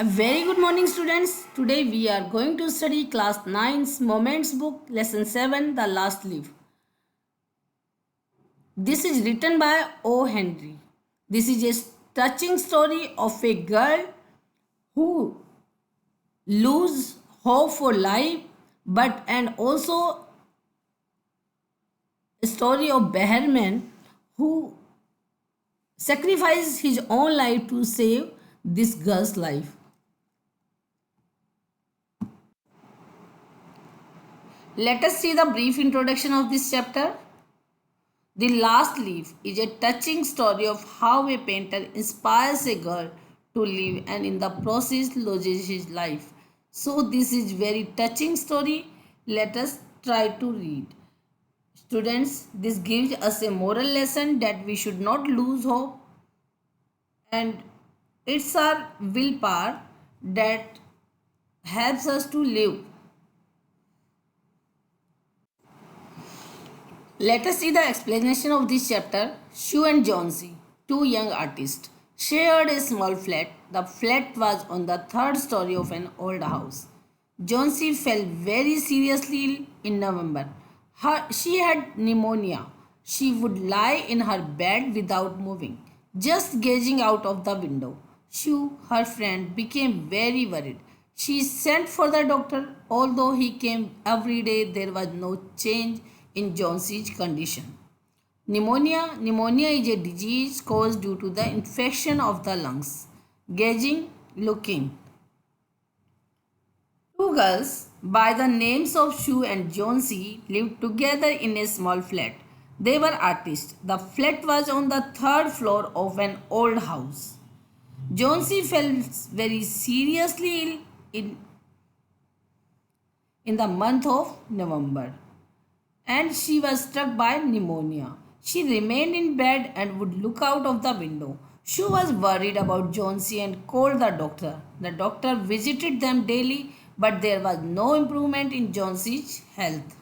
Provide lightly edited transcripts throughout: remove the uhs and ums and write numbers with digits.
A very good morning, students. Today we are going to study class 9's Moments book, lesson 7, The Last Leaf. This is written by O. Henry. This is a touching story of a girl who lose hope for life, but and also a story of Behrman who sacrificed his own life to save this girl's life. Let us see the brief introduction of this chapter. The Last Leaf is a touching story of how a painter inspires a girl to live and in the process loses his life. So this is very touching story. Let us try to read. Students, this gives us a moral lesson that we should not lose hope, and it's our willpower that helps us to live. Let us see the explanation of this chapter. Sue and Johnsy, two young artists, shared a small flat. The flat was on the third story of an old house. Johnsy fell very seriously ill in November. She had pneumonia. She would lie in her bed without moving, just gazing out of the window. Sue, her friend, became very worried. She sent for the doctor. Although he came every day, there was no change in Johnson's condition. Pneumonia is a disease caused due to the infection of the lungs. Gauging, looking. Two girls by the names of Sue and Johnsy lived together in a small flat. They were artists. The flat was on the third floor of an old house. Johnsy fell very seriously ill in the month of November, and she was struck by pneumonia. She remained in bed and would look out of the window. She was worried about Johnsy and called the doctor. The doctor visited them daily, but there was no improvement in Johnsy's health.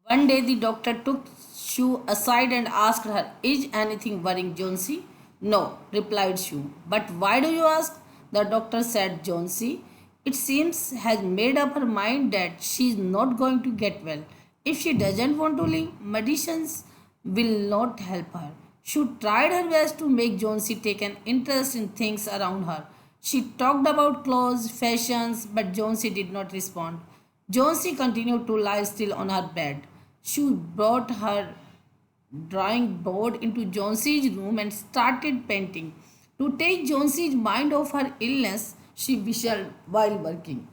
One day the doctor took Sue aside and asked her, "Is anything worrying Johnsy?" "No," replied Sue. "But why do you ask?" The doctor said Johnsy, it seems, has made up her mind that she is not going to get well. If she doesn't want to live, medicines will not help her. She tried her best to make Johnsy take an interest in things around her. She talked about clothes, fashions, but Johnsy did not respond. Johnsy continued to lie still on her bed. She brought her drawing board into Johnsy's room and started painting. To take Johnsy's mind off her illness, she whistled while working.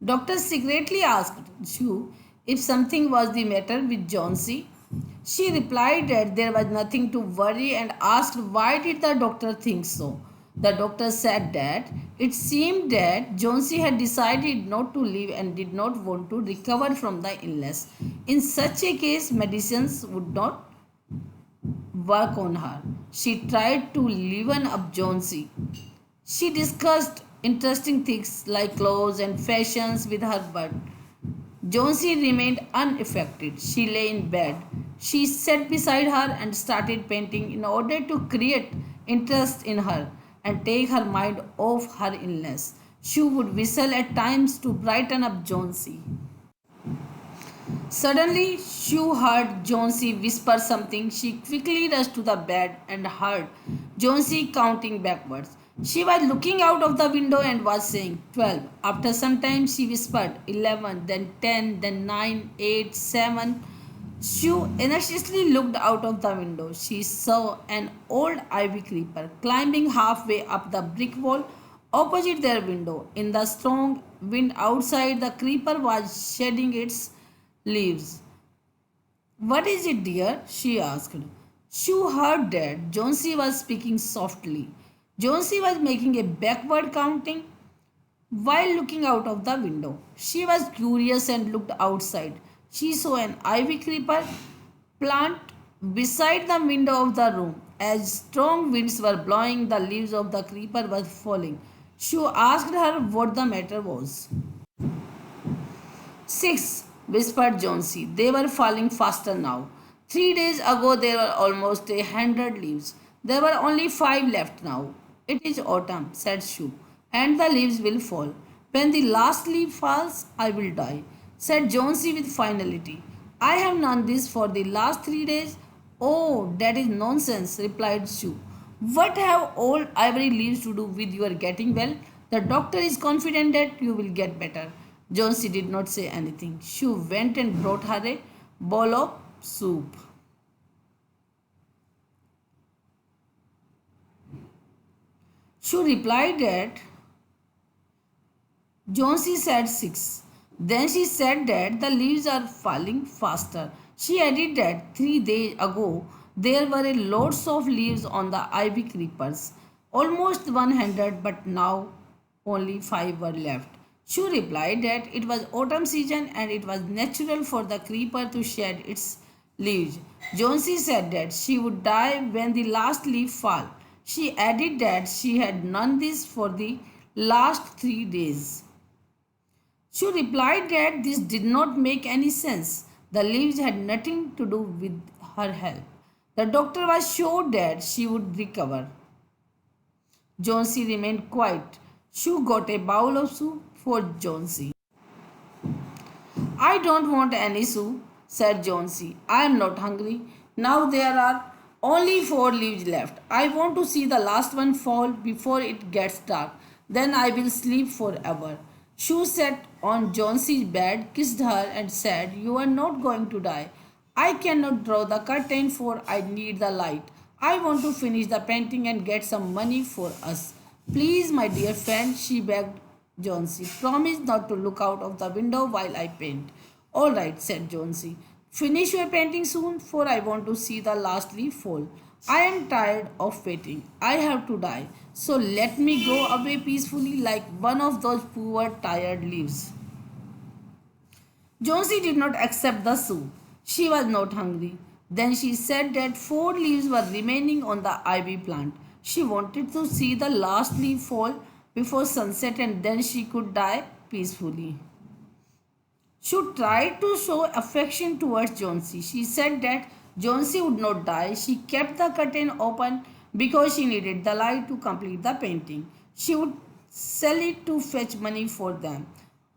Doctor secretly asked Sue if something was the matter with Johnsy. She replied that there was nothing to worry and asked why did the doctor think so. The doctor said that it seemed that Johnsy had decided not to live and did not want to recover from the illness. In such a case, medicines would not work on her. She tried to liven up Johnsy. She discussed interesting things like clothes and fashions with her, but Johnsy remained unaffected. She lay in bed. She sat beside her and started painting in order to create interest in her and take her mind off her illness. She would whistle at times to brighten up Johnsy. Suddenly, Sue heard Johnsy whisper something. She quickly rushed to the bed and heard Johnsy counting backwards. She was looking out of the window and was saying 12. After some time, she whispered 11, then 10, then 9, 8, 7. Sue anxiously looked out of the window. She saw an old ivy creeper climbing halfway up the brick wall opposite their window. In the strong wind outside, the creeper was shedding its leaves. "What is it, dear?" she asked. Sue heard that Johnsy was speaking softly. Johnsy was making a backward counting while looking out of the window. She was curious and looked outside. She saw an ivy creeper plant beside the window of the room. As strong winds were blowing, the leaves of the creeper were falling. Sue asked her what the matter was. "6," whispered Johnsy. They were falling faster now. 3 days ago there were almost 100 leaves. There were only 5 left now. It is autumn, said Shu, and the leaves will fall. When the last leaf falls, I will die, said Jonesy with finality. I have known this for the last 3 days. Oh, that is nonsense, replied Shu. What have old ivory leaves to do with your getting well? The doctor is confident that you will get better. Jonesy did not say anything. Shu went and brought her a bowl of soup. Shu replied that Jonesy said 6. Then she said that the leaves are falling faster. She added that 3 days ago there were a lots of leaves on the ivy creepers, almost 100, but now only 5 were left. She replied that it was autumn season and it was natural for the creeper to shed its leaves. Jonesy said that she would die when the last leaf fell. She added that she had known this for the last 3 days. She replied that this did not make any sense. The leaves had nothing to do with her health. The doctor was sure that she would recover. Jonesy remained quiet. She got a bowl of soup for Jonesy. I don't want any soup, said Jonesy. I am not hungry. Now there are only 4 leaves left. I want to see the last one fall before it gets dark. Then I will sleep forever. Sue sat on Jonesy's bed, kissed her, and said, You are not going to die. I cannot draw the curtain for I need the light. I want to finish the painting and get some money for us. Please, my dear friend, she begged Jonesy. Promise not to look out of the window while I paint. All right, said Jonesy. Finish your painting soon, for I want to see the last leaf fall. I am tired of waiting. I have to die. So let me go away peacefully like one of those poor tired leaves. Jonesy did not accept the soup. She was not hungry. Then she said that 4 leaves were remaining on the ivy plant. She wanted to see the last leaf fall before sunset and then she could die peacefully. She tried to show affection towards Jonesy. She said that Jonesy would not die. She kept the curtain open because she needed the light to complete the painting. She would sell it to fetch money for them.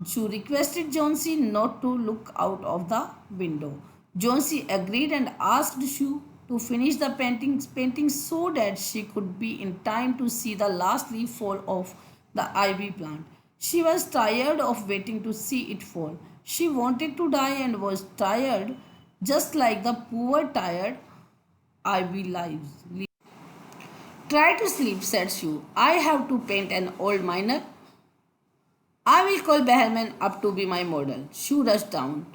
She requested Jonesy not to look out of the window. Jonesy agreed and asked Sue to finish the painting so that she could be in time to see the last leaf fall off the ivy plant. She was tired of waiting to see it fall. She wanted to die and was tired just like the poor tired ivy leaves. Try to sleep, said Sue. I have to paint an old miner. I will call Behrman up to be my model. Sue rushed down.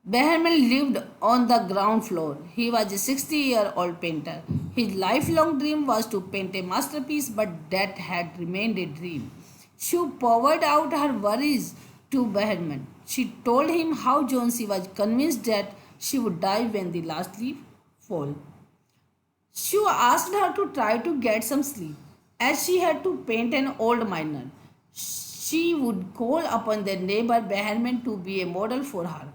Behrman lived on the ground floor. He was a 60-year-old painter. His lifelong dream was to paint a masterpiece, but that had remained a dream. She poured out her worries to Behrman. She told him how Jonesy was convinced that she would die when the last leaf fell. She asked her to try to get some sleep, as she had to paint an old miner. She would call upon their neighbor Behrman to be a model for her.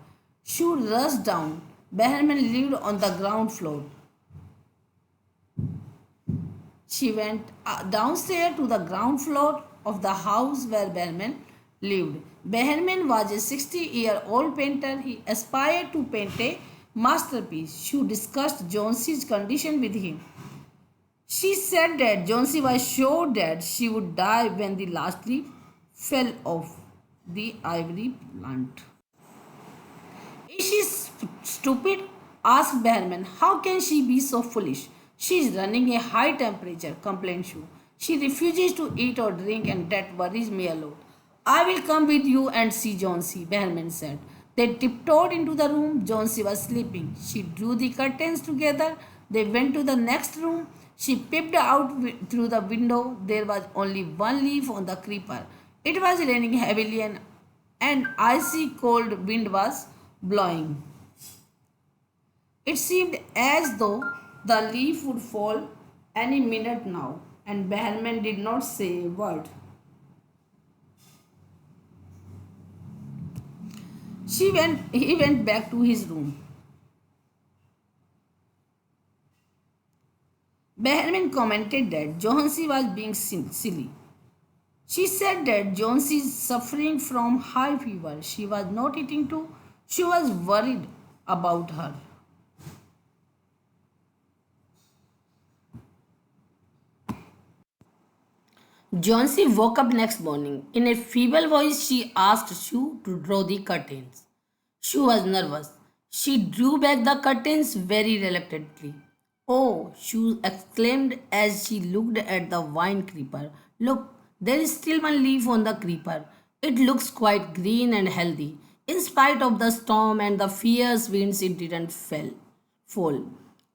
She rushed down. Behrman lived on the ground floor. She went downstairs to the ground floor of the house where Behrman lived. Behrman was a 60-year-old painter. He aspired to paint a masterpiece. She discussed Jonesy's condition with him. She said that Jonesy was sure that she would die when the last leaf fell off the ivory plant. Is she stupid? Asked Behrman. How can she be so foolish? She is running a high temperature, complained Sue. She refuses to eat or drink and that worries me a lot. I will come with you and see Jonesy, Behrman said. They tiptoed into the room. Jonesy was sleeping. She drew the curtains together. They went to the next room. She peeped out through the window. There was only one leaf on the creeper. It was raining heavily and an icy cold wind was blowing. It seemed as though the leaf would fall any minute now, and Behrman did not say a word. He went back to his room. Behrman commented that Johansi was being silly. She said that Jonesy is suffering from high fever. She was not eating too. She was worried about her. Jonesy woke up next morning. In a feeble voice, she asked Sue to draw the curtains. Sue was nervous. She drew back the curtains very reluctantly. Oh, Sue exclaimed as she looked at the vine creeper. Look, there is still one leaf on the creeper. It looks quite green and healthy. In spite of the storm and the fierce winds, it didn't fall.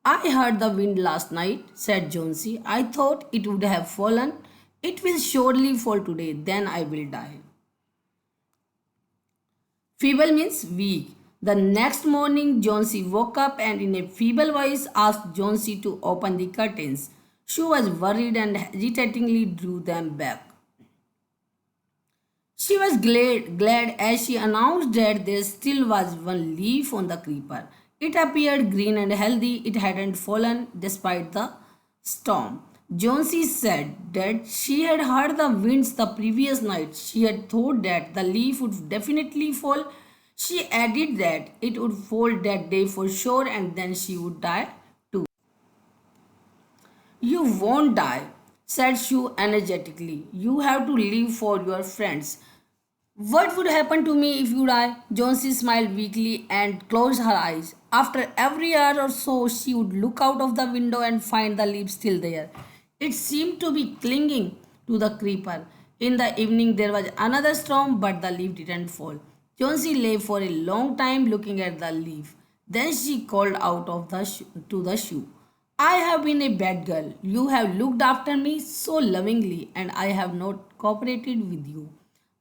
I heard the wind last night, said Jonesy. I thought it would have fallen. It will surely fall today, then I will die. Feeble means weak. The next morning, Jonesy woke up and in a feeble voice asked Jonesy to open the curtains. She was worried and hesitatingly drew them back. She was glad as she announced that there still was one leaf on the creeper. It appeared green and healthy. It hadn't fallen despite the storm. Jonesy said that she had heard the winds the previous night. She had thought that the leaf would definitely fall. She added that it would fall that day for sure and then she would die too. You won't die, said Sue energetically. You have to live for your friends. What would happen to me if you die? Jonesy smiled weakly and closed her eyes. After every hour or so, she would look out of the window and find the leaf still there. It seemed to be clinging to the creeper. In the evening, there was another storm, but the leaf didn't fall. Jonesy lay for a long time looking at the leaf. Then she called out of to the shoe. I have been a bad girl. You have looked after me so lovingly, and I have not cooperated with you.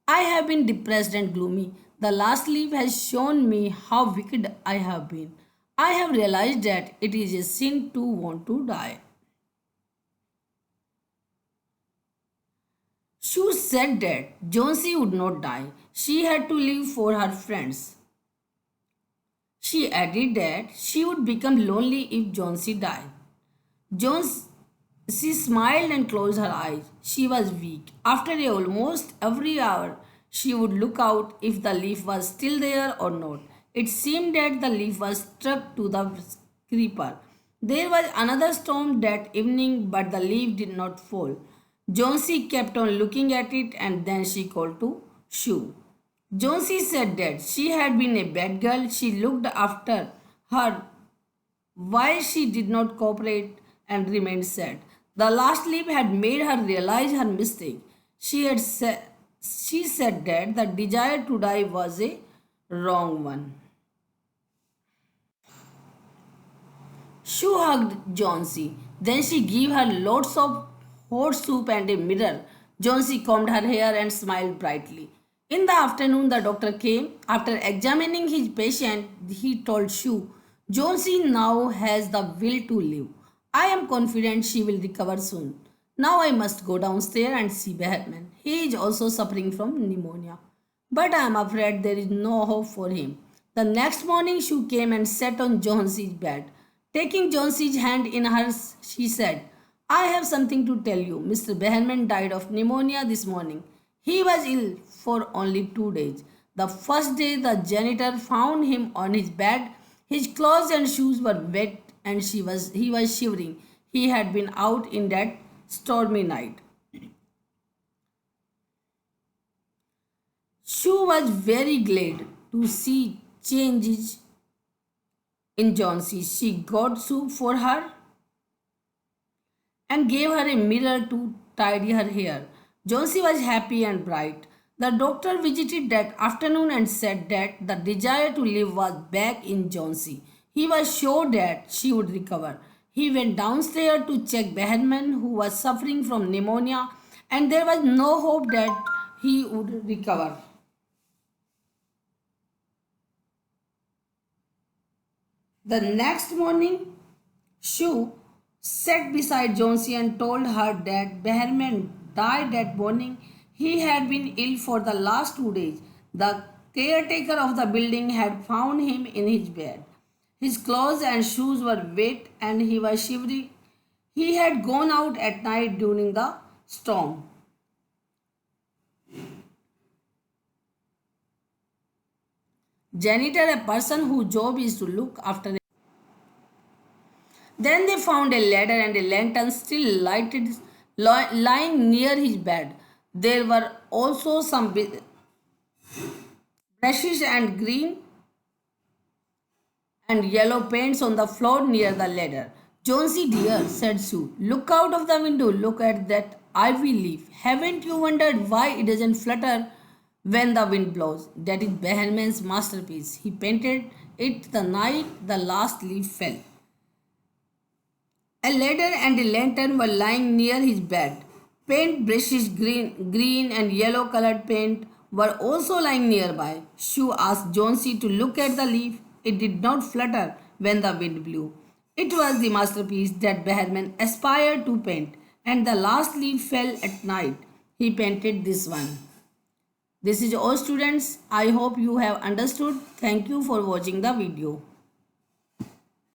I have been depressed and gloomy. The last leaf has shown me how wicked I have been. I have realized that it is a sin to want to die. Sue said that Jonesy would not die. She had to live for her friends. She added that she would become lonely if Jonesy died. Jones she smiled and closed her eyes. She was weak. After almost every hour, she would look out if the leaf was still there or not. It seemed that the leaf was stuck to the creeper. There was another storm that evening, but the leaf did not fall. Jonesy kept on looking at it and then she called to Shoo. Jonesy said that she had been a bad girl. She looked after her while she did not cooperate and remained sad. The last leap had made her realize her mistake. She said that the desire to die was a wrong one. Shoo hugged Jonesy. Then she gave her lots of hot soup and a mirror. Jonesy combed her hair and smiled brightly. In the afternoon, the doctor came. After examining his patient, he told Shoo, Jonesy now has the will to live. I am confident she will recover soon. Now I must go downstairs and see Behrman. He is also suffering from pneumonia. But I am afraid there is no hope for him. The next morning, Shoo came and sat on Jonesy's bed. Taking Jonesy's hand in hers, she said, I have something to tell you. Mr. Behrman died of pneumonia this morning. He was ill for only 2 days. The first day, the janitor found him on his bed. His clothes and shoes were wet and he was shivering. He had been out in that stormy night. Shoo was very glad to see changes in Jonesy. She got soup for her and gave her a mirror to tidy her hair. Jonesy was happy and bright. The doctor visited that afternoon and said that the desire to live was back in Jonesy. He was sure that she would recover. He went downstairs to check Behrman, who was suffering from pneumonia, and there was no hope that he would recover. The next morning, Shue sat beside Jonesy and told her that Behrman died that morning. He had been ill for the last 2 days. The caretaker of the building had found him in his bed. His clothes and shoes were wet and he was shivering. He had gone out at night during the storm. Janitor, a person whose job is to look after. Then they found a ladder and a lantern still lighted, lying near his bed. There were also some brushes and green and yellow paints on the floor near the ladder. Jonesy dear, said Sue, look out of the window, look at that ivy leaf. Haven't you wondered why it doesn't flutter when the wind blows? That is Behrman's masterpiece. He painted it the night the last leaf fell. A ladder and a lantern were lying near his bed. Paint brushes, green and yellow colored paint, were also lying nearby. Sue asked Jonesy to look at the leaf. It did not flutter when the wind blew. It was the masterpiece that Behrman aspired to paint, and the last leaf fell at night. He painted this one. This is all, students. I hope you have understood. Thank you for watching the video.